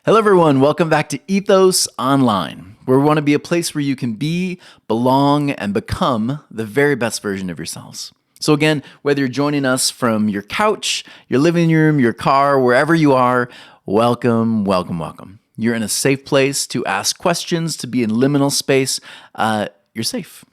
Hello, everyone. Welcome back to Ethos Online, where we want to be a place where you can be, belong, and become the very best version of yourselves. So, again, whether you're joining us from your couch, your living room, your car, wherever you are, welcome, welcome, welcome. You're in a safe place to ask questions, to be in liminal space. You're safe.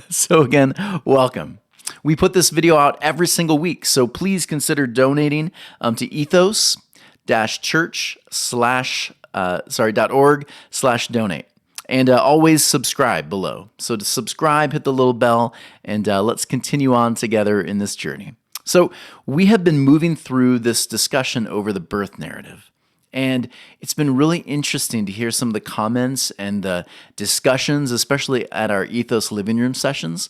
So, again, welcome. We put this video out every single week, so please consider donating to ethos.church/.org/donate. And always subscribe below. So to subscribe, hit the little bell, and let's continue on together in this journey. So we have been moving through this discussion over the birth narrative. And it's been really interesting to hear some of the comments and the discussions, especially at our Ethos living room sessions.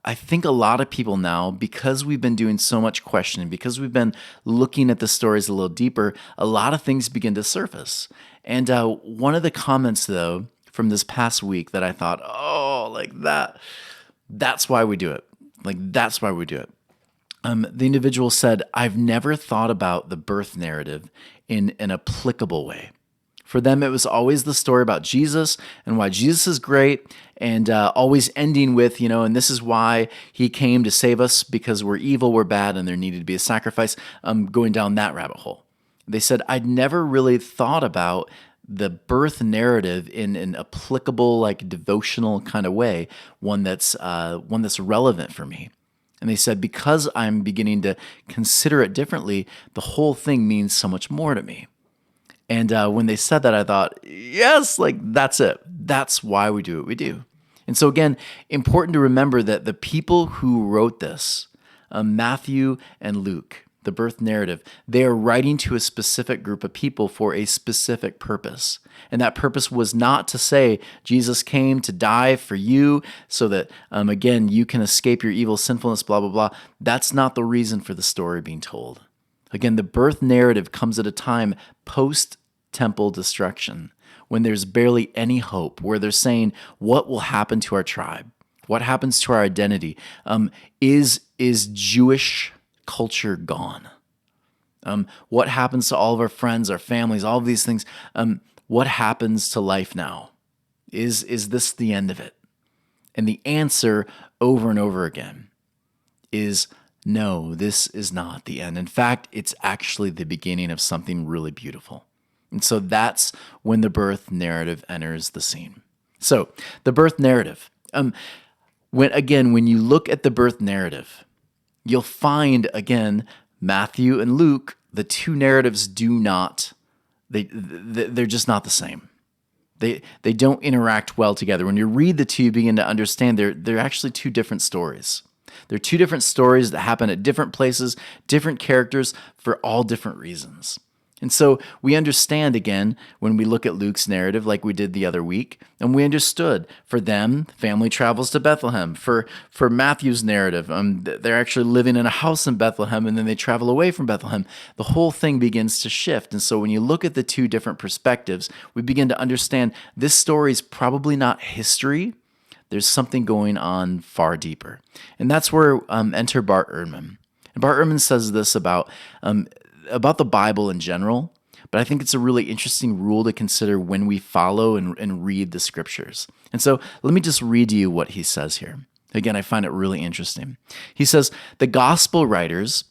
I think a lot of people now, because we've been doing so much questioning, because we've been looking at the stories a little deeper, a lot of things begin to surface. And one of the comments, though, from this past week that I thought, that's why we do it. That's why we do it. The individual said, I've never thought about the birth narrative in an applicable way. For them, it was always the story about Jesus and why Jesus is great, and always ending with, and this is why he came to save us, because we're evil, we're bad, and there needed to be a sacrifice, going down that rabbit hole. They said, I'd never really thought about the birth narrative in an applicable, devotional kind of way, one that's relevant for me. And they said, because I'm beginning to consider it differently, the whole thing means so much more to me. And when they said that, I thought, yes, that's it. That's why we do what we do. And so again, important to remember that the people who wrote this, Matthew and Luke, the birth narrative, they are writing to a specific group of people for a specific purpose. And that purpose was not to say Jesus came to die for you so that, again, you can escape your evil sinfulness, blah, blah, blah. That's not the reason for the story being told. Again, the birth narrative comes at a time post-temple destruction, when there's barely any hope, where they're saying, what will happen to our tribe? What happens to our identity? Is Jewish culture gone? What happens to all of our friends, our families, all of these things? What happens to life now? Is this the end of it? And the answer over and over again is no, this is not the end. In fact, it's actually the beginning of something really beautiful. And so that's when the birth narrative enters the scene. So the birth narrative. When you look at the birth narrative, you'll find, again, Matthew and Luke, the two narratives they're just not the same. They don't interact well together. When you read the two, you begin to understand they're actually two different stories. They're two different stories that happen at different places, different characters, for all different reasons. And so we understand, again, when we look at Luke's narrative like we did the other week, and we understood for them, family travels to Bethlehem. For Matthew's narrative, they're actually living in a house in Bethlehem, and then they travel away from Bethlehem. The whole thing begins to shift. And so when you look at the two different perspectives, we begin to understand this story is probably not history. There's something going on far deeper. And that's where enter Bart Ehrman. And Bart Ehrman says this about the Bible in general, but I think it's a really interesting rule to consider when we follow and read the scriptures. And so let me just read to you what he says here. Again, I find it really interesting. He says, the gospel writers,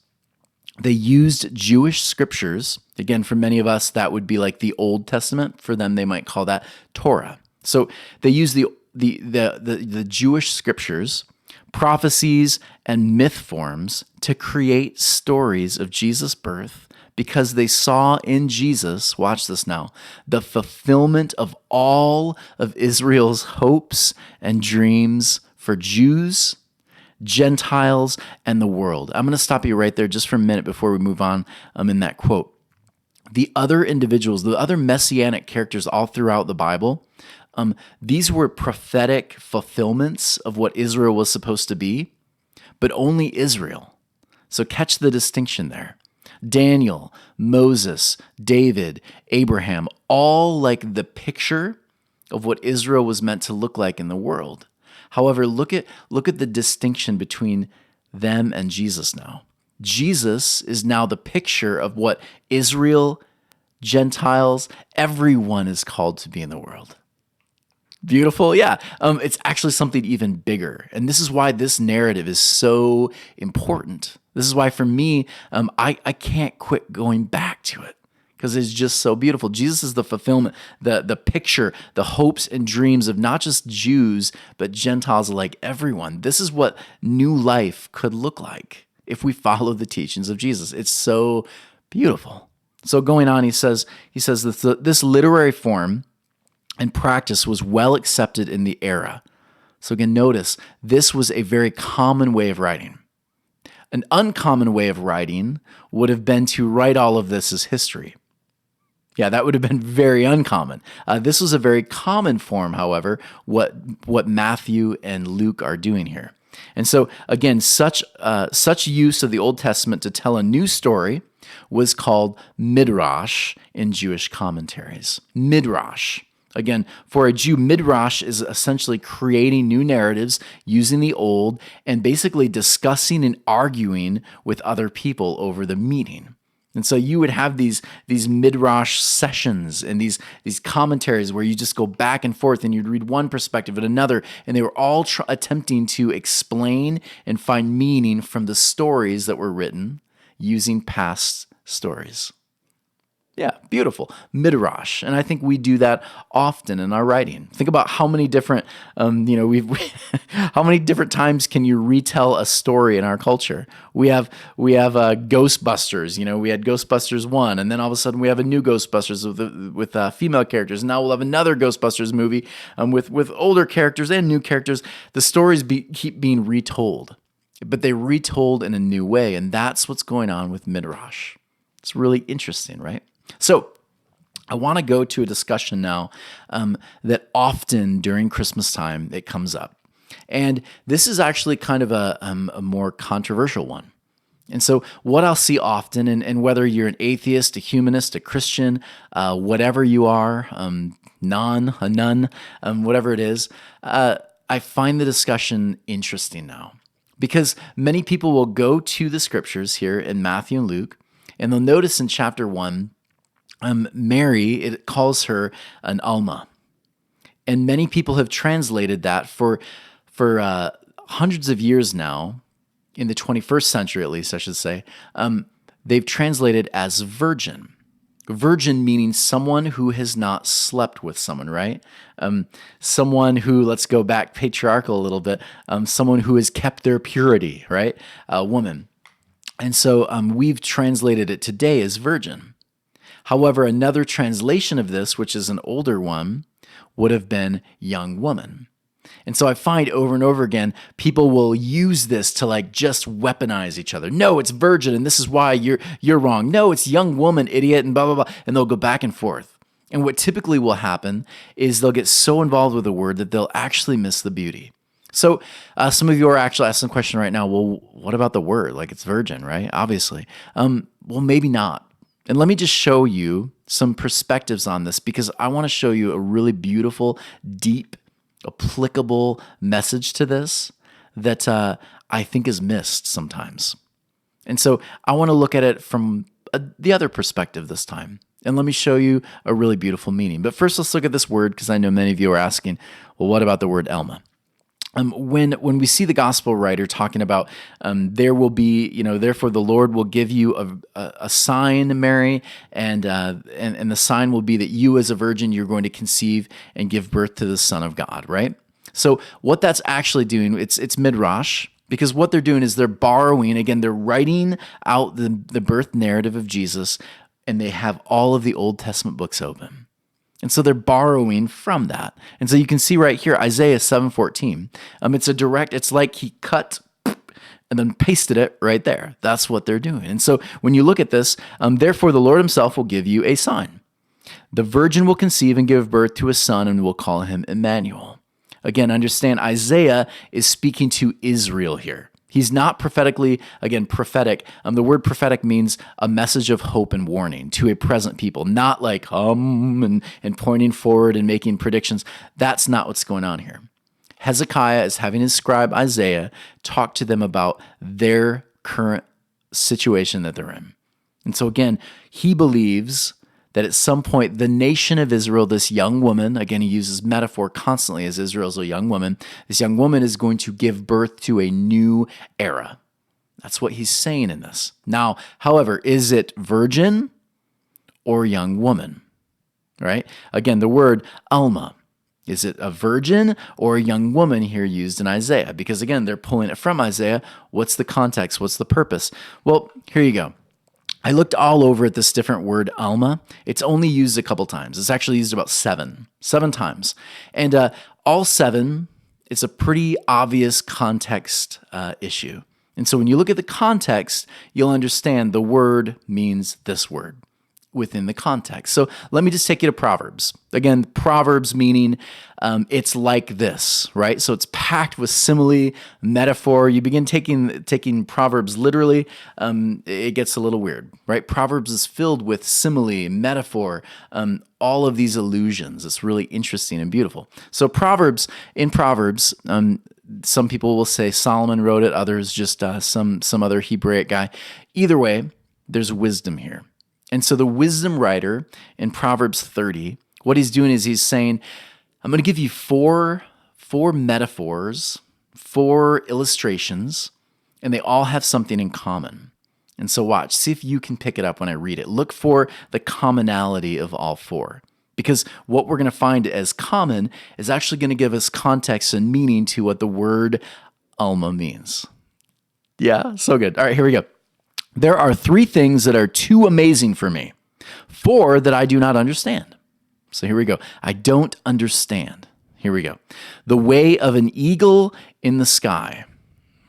they used Jewish scriptures. Again, for many of us, that would be like the Old Testament. For them, they might call that Torah. So they use the Jewish scriptures, prophecies, and myth forms to create stories of Jesus' birth, because they saw in Jesus, watch this now, the fulfillment of all of Israel's hopes and dreams for Jews, Gentiles, and the world. I'm going to stop you right there just for a minute before we move on in that quote. The other individuals, the other messianic characters all throughout the Bible, these were prophetic fulfillments of what Israel was supposed to be, but only Israel. So catch the distinction there. Daniel, Moses, David, Abraham, all like the picture of what Israel was meant to look like in the world. However, look at the distinction between them and Jesus now. Jesus is now the picture of what Israel Gentiles, everyone is called to be in the world. Beautiful. Yeah. It's actually something even bigger. And this is why this narrative is so important. This is why for me, I can't quit going back to it because it's just so beautiful. Jesus is the fulfillment, the picture, the hopes and dreams of not just Jews, but Gentiles alike, everyone. This is what new life could look like if we follow the teachings of Jesus. It's so beautiful. So going on, he says this literary form and practice was well accepted in the era. So again, notice this was a very common way of writing. An uncommon way of writing would have been to write all of this as history. Yeah, that would have been very uncommon. This was a very common form, however, what Matthew and Luke are doing here. And so again, such use of the Old Testament to tell a new story was called midrash in Jewish commentaries. Midrash. Again, for a Jew, midrash is essentially creating new narratives using the old and basically discussing and arguing with other people over the meaning. And so you would have these midrash sessions and these commentaries where you just go back and forth and you'd read one perspective and another, and they were all attempting to explain and find meaning from the stories that were written using past stories. Yeah, beautiful. Midrash. And I think we do that often in our writing. Think about how many different, how many different times can you retell a story in our culture? We have Ghostbusters. We had Ghostbusters 1, and then all of a sudden we have a new Ghostbusters with female characters. Now we'll have another Ghostbusters movie with older characters and new characters. The stories keep being retold, but they retold in a new way, and that's what's going on with Midrash. It's really interesting, right? So I want to go to a discussion now that often during Christmas time it comes up. And this is actually kind of a more controversial one. And so what I'll see often, and whether you're an atheist, a humanist, a Christian, whatever you are, a nun, whatever it is, I find the discussion interesting now. Because many people will go to the scriptures here in Matthew and Luke, and they'll notice in chapter 1, Mary, it calls her an Alma. And many people have translated that for hundreds of years now, in the 21st century at least, I should say, they've translated as virgin. Virgin meaning someone who has not slept with someone, right? Someone who, let's go back patriarchal a little bit, someone who has kept their purity, right? A woman. And so we've translated it today as virgin. However, another translation of this, which is an older one, would have been young woman. And so I find over and over again, people will use this to just weaponize each other. No, it's virgin, and this is why you're wrong. No, it's young woman, idiot, and blah, blah, blah. And they'll go back and forth. And what typically will happen is they'll get so involved with the word that they'll actually miss the beauty. So some of you are actually asking the question right now, well, what about the word? It's virgin, right? Obviously. Well, maybe not. And let me just show you some perspectives on this because I want to show you a really beautiful, deep, applicable message to this that I think is missed sometimes. And so I want to look at it from the other perspective this time. And let me show you a really beautiful meaning. But first, let's look at this word because I know many of you are asking, well, what about the word Alma? When we see the gospel writer talking about there will be, therefore the Lord will give you a sign, Mary, and the sign will be that you as a virgin, you're going to conceive and give birth to the Son of God, right? So what that's actually doing, it's midrash, because what they're doing is they're borrowing, again, they're writing out the birth narrative of Jesus, and they have all of the Old Testament books open. And so they're borrowing from that. And so you can see right here, Isaiah 7:14. It's like he cut and then pasted it right there. That's what they're doing. And so when you look at this, therefore the Lord himself will give you a sign. The virgin will conceive and give birth to a son and will call him Emmanuel. Again, understand Isaiah is speaking to Israel here. He's not prophetic. The word prophetic means a message of hope and warning to a present people, not and pointing forward and making predictions. That's not what's going on here. Hezekiah is having his scribe Isaiah talk to them about their current situation that they're in. And so again, he believes that at some point the nation of Israel, this young woman, again, he uses metaphor constantly as Israel's a young woman, this young woman is going to give birth to a new era. That's what he's saying in this. Now, however, is it virgin or young woman? Right? Again, the word Alma. Is it a virgin or a young woman here used in Isaiah? Because again, they're pulling it from Isaiah. What's the context? What's the purpose? Well, here you go. I looked all over at this different word, Alma. It's only used a couple times. It's actually used about seven times. And all seven, it's a pretty obvious context issue. And so when you look at the context, you'll understand the word means this word within the context. So let me just take you to Proverbs. Again, Proverbs meaning it's like this, right? So it's packed with simile, metaphor. You begin taking Proverbs literally, it gets a little weird, right? Proverbs is filled with simile, metaphor, all of these allusions. It's really interesting and beautiful. So in Proverbs, some people will say Solomon wrote it, others just some other Hebraic guy. Either way, there's wisdom here. And so the wisdom writer in Proverbs 30, what he's doing is he's saying, I'm going to give you four metaphors, 4 illustrations, and they all have something in common. And so watch, see if you can pick it up when I read it. Look for the commonality of all 4. Because what we're going to find as common is actually going to give us context and meaning to what the word Alma means. Yeah, so good. All right, here we go. There are 3 things that are too amazing for me, 4 that I do not understand. So here we go. I don't understand. Here we go. The way of an eagle in the sky,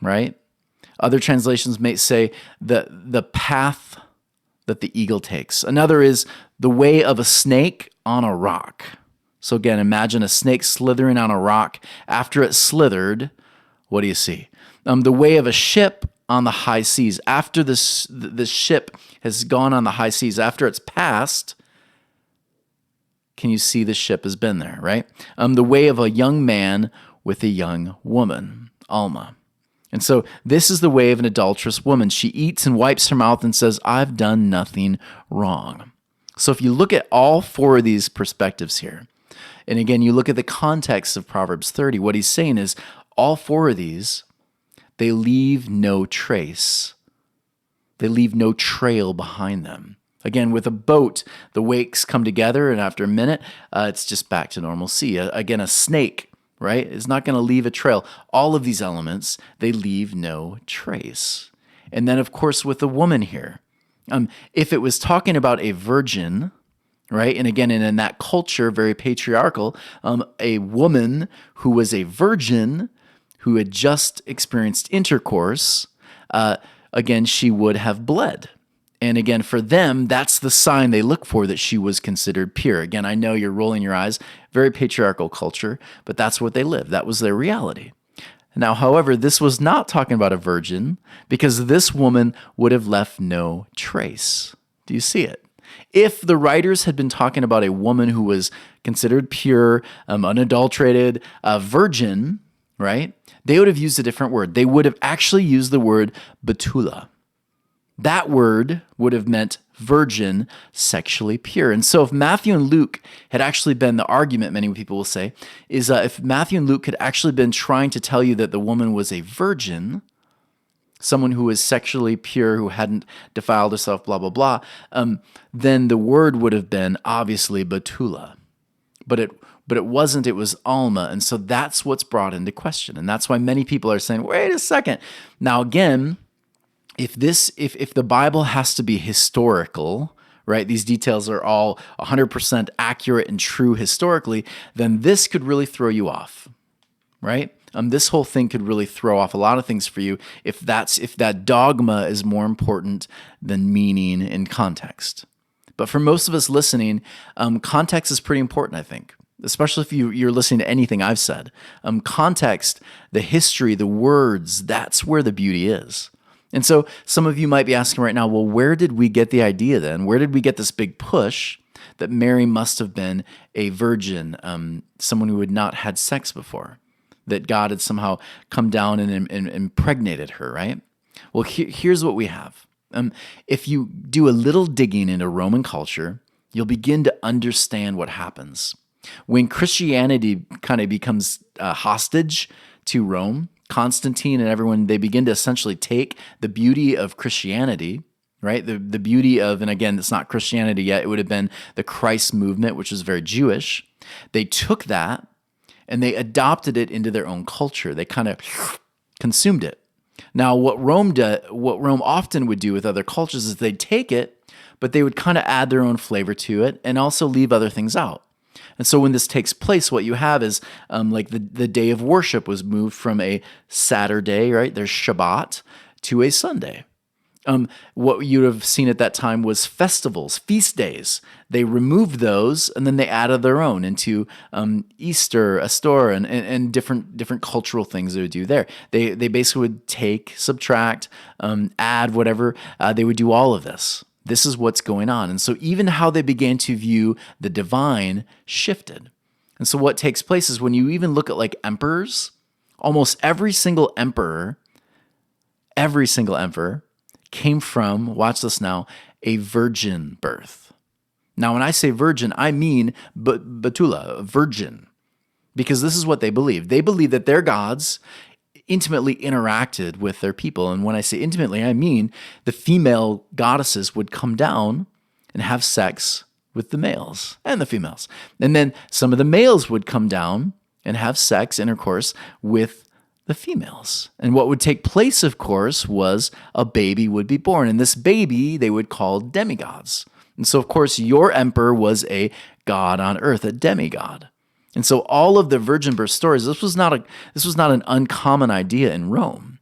right? Other translations may say the path that the eagle takes. Another is the way of a snake on a rock. So again, imagine a snake slithering on a rock. After it slithered, what do you see? The way of a ship on the high seas. After the ship has gone on the high seas, after it's passed, can you see the ship has been there, right? The way of a young man with a young woman, Alma. And so this is the way of an adulterous woman. She eats and wipes her mouth and says, I've done nothing wrong. So if you look at all 4 of these perspectives here, and again, you look at the context of Proverbs 30, what he's saying is all 4 of these, they leave no trace. They leave no trail behind them. Again, with a boat, the wakes come together, and after a minute, it's just back to normal sea. Again, a snake, right, is not going to leave a trail. All of these elements, they leave no trace. And then, of course, with the woman here, if it was talking about a virgin, right, and again, in that culture, very patriarchal, a woman who was a virgin, who had just experienced intercourse, again, she would have bled. And again, for them, that's the sign they look for that she was considered pure. Again, I know you're rolling your eyes, very patriarchal culture, but that's what they lived. That was their reality. Now, however, this was not talking about a virgin because this woman would have left no trace. Do you see it? If the writers had been talking about a woman who was considered pure, unadulterated, a virgin, right? They would have used a different word. They would have actually used the word betula. That word would have meant virgin, sexually pure. And so if Matthew and Luke had actually been, the argument many people will say, is if Matthew and Luke had actually been trying to tell you that the woman was a virgin, someone who was sexually pure, who hadn't defiled herself, blah, blah, blah, then the word would have been obviously betula. But it wasn't, it was Alma. And so that's what's brought into question. And that's why many people are saying, wait a second. Now, again, if the Bible has to be historical, right, these details are all 100% accurate and true historically, then this could really throw you off, right? This whole thing could really throw off a lot of things for you if that dogma is more important than meaning and context. But for most of us listening, context is pretty important, I think. Especially if you're listening to anything I've said. Context, the history, the words, that's where the beauty is. And so some of you might be asking right now, well, where did we get the idea then? Where did we get this big push that Mary must have been a virgin, someone who had not had sex before, that God had somehow come down and impregnated her, right? Well, here's what we have. If you do a little digging into Roman culture, you'll begin to understand what happens. When Christianity kind of becomes hostage to Rome, Constantine and everyone, they begin to essentially take the beauty of Christianity, right? The beauty of, and again, it's not Christianity yet, it would have been the Christ movement, which was very Jewish. They took that and they adopted it into their own culture. They kind of consumed it. Now, what Rome often would do with other cultures is they'd take it, but they would kind of add their own flavor to it and also leave other things out. And so when this takes place, what you have is like the day of worship was moved from a Saturday, right? There's Shabbat, to a Sunday. What you'd have seen at that time was festivals, feast days. They removed those and then they added their own into Easter, Astor, and different cultural things they would do there. They basically would take, subtract, add whatever. They would do all of this. This is what's going on. And so even how they began to view the divine shifted. And so what takes place is when you even look at like emperors, almost every single emperor came from, watch this now, a virgin birth. Now, when I say virgin, I mean Betula, virgin, because this is what they believed. They believed that their gods intimately interacted with their people. And when I say intimately, I mean the female goddesses would come down and have sex with the males and the females. And then some of the males would come down and have sex, intercourse with the females. And what would take place, of course, was a baby would be born. And this baby they would call demigods. And so, of course, your emperor was a god on earth, a demigod. And so all of the virgin birth stories, this was not an uncommon idea in Rome.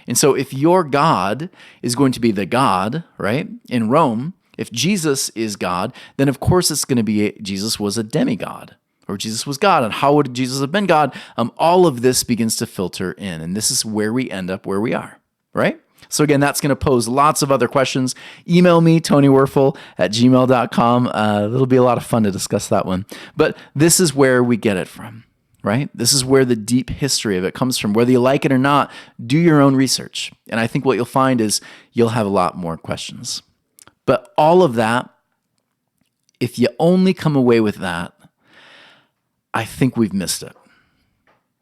And so if your God is going to be the God, right, in Rome, if Jesus is God, then of course it's going to be Jesus was a demigod, or Jesus was God. And how would Jesus have been God? All of this begins to filter in, and this is where we end up where we are, right? So again, that's going to pose lots of other questions. Email me, tonywerfel@gmail.com. It'll be a lot of fun to discuss that one. But this is where we get it from, right? This is where the deep history of it comes from. Whether you like it or not, do your own research. And I think what you'll find is you'll have a lot more questions. But all of that, if you only come away with that, I think we've missed it.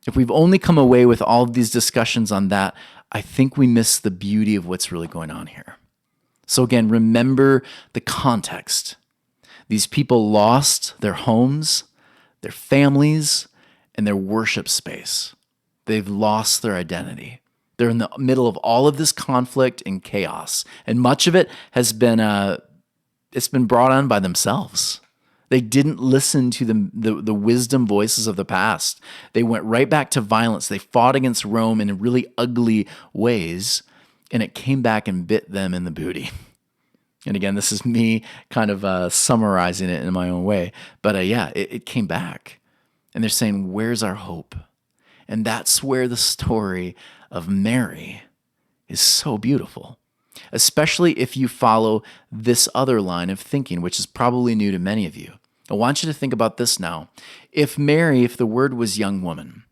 If we've only come away with all of these discussions on that, I think we miss the beauty of what's really going on here. So again, remember the context. These people lost their homes, their families, and their worship space. They've lost their identity. They're in the middle of all of this conflict and chaos. And much of it has been, it's been brought on by themselves. They didn't listen to the wisdom voices of the past. They went right back to violence. They fought against Rome in really ugly ways, and it came back and bit them in the booty. And again, this is me kind of summarizing it in my own way. But it came back. And they're saying, where's our hope? And that's where the story of Mary is so beautiful. Especially if you follow this other line of thinking, which is probably new to many of you. I want you to think about this now. If the word was young woman,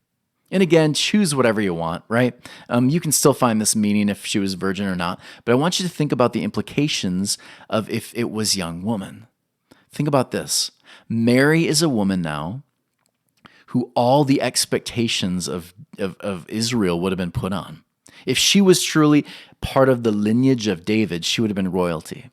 and again, choose whatever you want, right? You can still find this meaning if she was virgin or not, but I want you to think about the implications of if it was young woman. Think about this. Mary is a woman now who all the expectations of Israel would have been put on. If she was truly part of the lineage of David, she would have been royalty.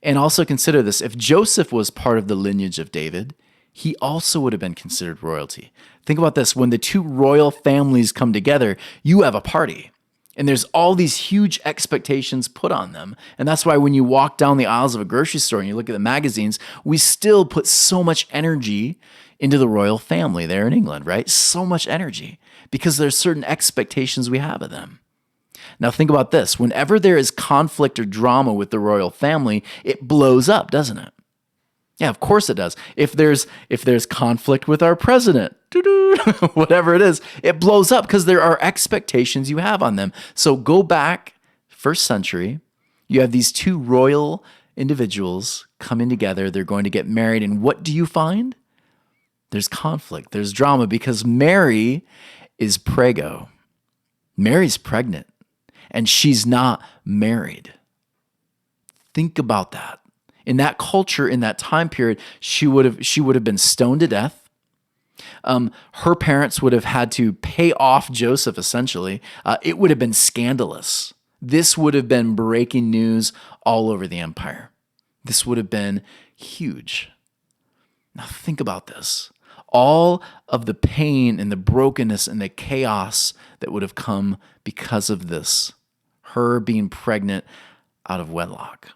And also consider this, if Joseph was part of the lineage of David, he also would have been considered royalty. Think about this, when the two royal families come together, you have a party. And there's all these huge expectations put on them. And that's why when you walk down the aisles of a grocery store and you look at the magazines, we still put so much energy into the royal family there in England, right? So much energy. Because there's certain expectations we have of them. Now think about this. Whenever there is conflict or drama with the royal family, it blows up, doesn't it? Yeah, of course it does. If there's conflict with our president, whatever it is, it blows up because there are expectations you have on them. So go back, first century, you have these two royal individuals coming together. They're going to get married. And what do you find? There's conflict. There's drama because Mary is prego. Mary's pregnant, and she's not married. Think about that. In that culture, in that time period, she would have been stoned to death. Her parents would have had to pay off Joseph, essentially. It would have been scandalous. This would have been breaking news all over the empire. This would have been huge. Now think about this. All of the pain and the brokenness and the chaos that would have come because of this, her being pregnant out of wedlock.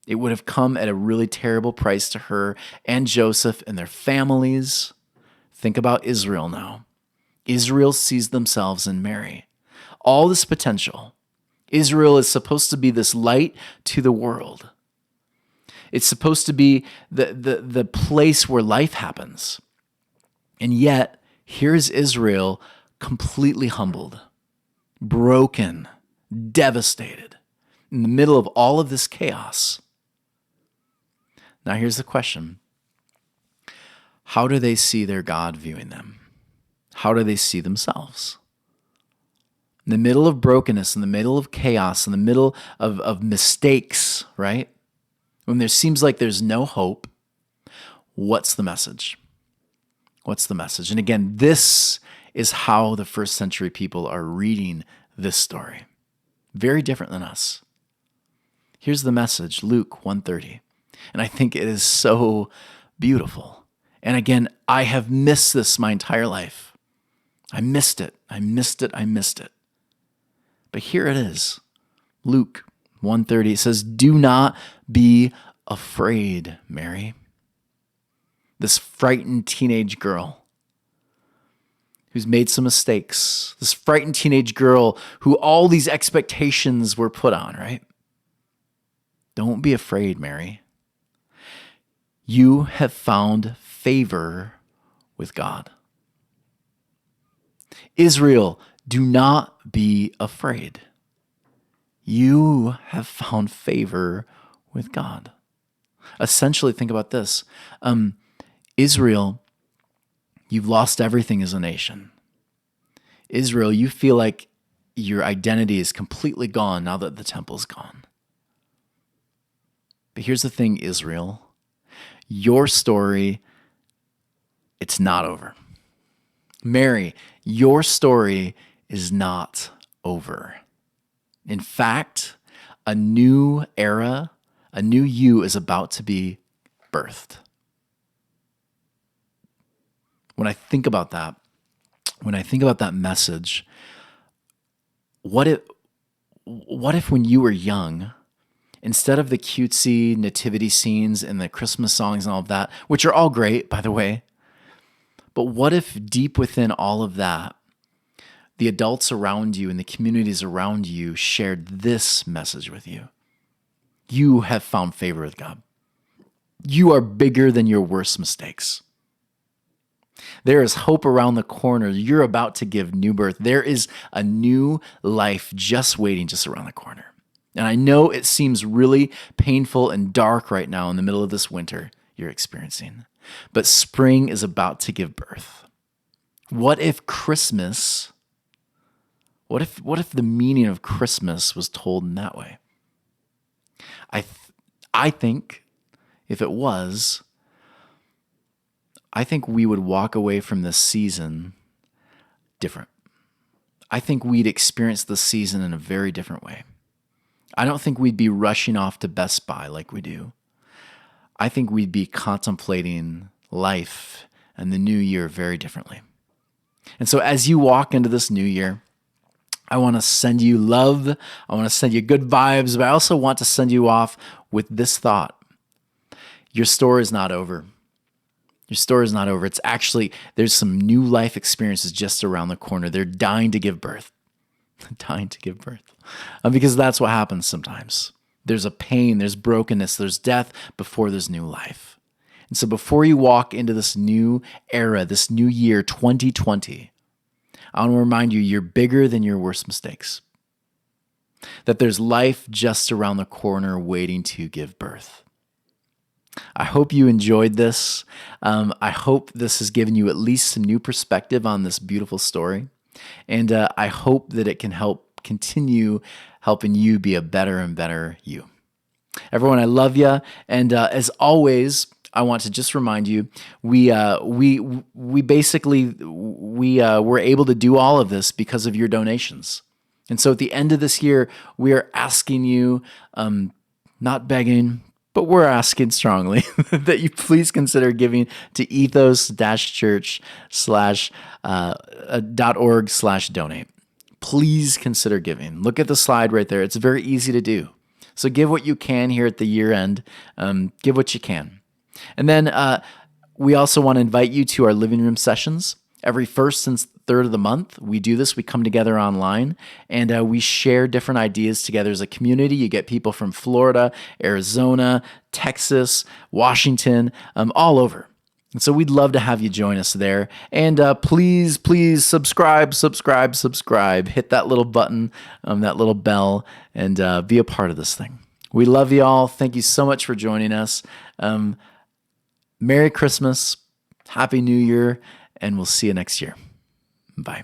It would have come at a really terrible price to her and Joseph and their families. Think about Israel now. Israel sees themselves in Mary. All this potential. Israel is supposed to be this light to the world. It's supposed to be the place where life happens. And yet, here's Israel completely humbled, broken, devastated, in the middle of all of this chaos. Now here's the question. How do they see their God viewing them? How do they see themselves? In the middle of brokenness, in the middle of chaos, in the middle of mistakes, right? When there seems like there's no hope, what's the message? What's the message? And again, this is how the first century people are reading this story. Very different than us. Here's the message, Luke 1:30. And I think it is so beautiful. And again, I have missed this my entire life. I missed it. But here it is. Luke 1:30 says, "Do not be afraid, Mary." This frightened teenage girl who's made some mistakes. This frightened teenage girl who all these expectations were put on, right? Don't be afraid, Mary. You have found favor with God. Israel, do not be afraid. You have found favor with God. Essentially, think about this. Israel, you've lost everything as a nation. Israel, you feel like your identity is completely gone now that the temple's gone. But here's the thing, Israel. Your story, it's not over. Mary, your story is not over. In fact, a new era, a new you is about to be birthed. When I think about that message, what if when you were young, instead of the cutesy nativity scenes and the Christmas songs and all of that, which are all great, by the way, but what if deep within all of that, the adults around you and the communities around you shared this message with you? You have found favor with God. You are bigger than your worst mistakes. There is hope around the corner. You're about to give new birth. There is a new life just waiting just around the corner. And I know it seems really painful and dark right now in the middle of this winter you're experiencing, but spring is about to give birth. What if Christmas, what if the meaning of Christmas was told in that way? I think if it was, I think we would walk away from this season different. I think we'd experience this season in a very different way. I don't think we'd be rushing off to Best Buy like we do. I think we'd be contemplating life and the new year very differently. And so as you walk into this new year, I want to send you love. I want to send you good vibes, but I also want to send you off with this thought. Your story is not over. Your story is not over. It's actually, there's some new life experiences just around the corner. They're dying to give birth. Dying to give birth. Because that's what happens sometimes. There's a pain, there's brokenness, there's death before there's new life. And so before you walk into this new era, this new year, 2020, I want to remind you, you're bigger than your worst mistakes. That there's life just around the corner waiting to give birth. I hope you enjoyed this. I hope this has given you at least some new perspective on this beautiful story. And I hope that it can help continue helping you be a better and better you. Everyone, I love you. And as always, I want to just remind you, we basically were able to do all of this because of your donations. And so at the end of this year, we are asking you, not begging, but we're asking strongly that you please consider giving to ethos-church .org/donate. Please consider giving. Look at the slide right there. It's very easy to do. So give what you can here at the year end. Give what you can. And then we also want to invite you to our living room sessions. Every first and third of the month, we do this. We come together online and we share different ideas together as a community. You get people from Florida, Arizona, Texas, Washington, all over. And so we'd love to have you join us there. And please subscribe. Hit that little button, that little bell, and be a part of this thing. We love you all. Thank you so much for joining us. Merry Christmas, Happy New Year, and we'll see you next year. Bye.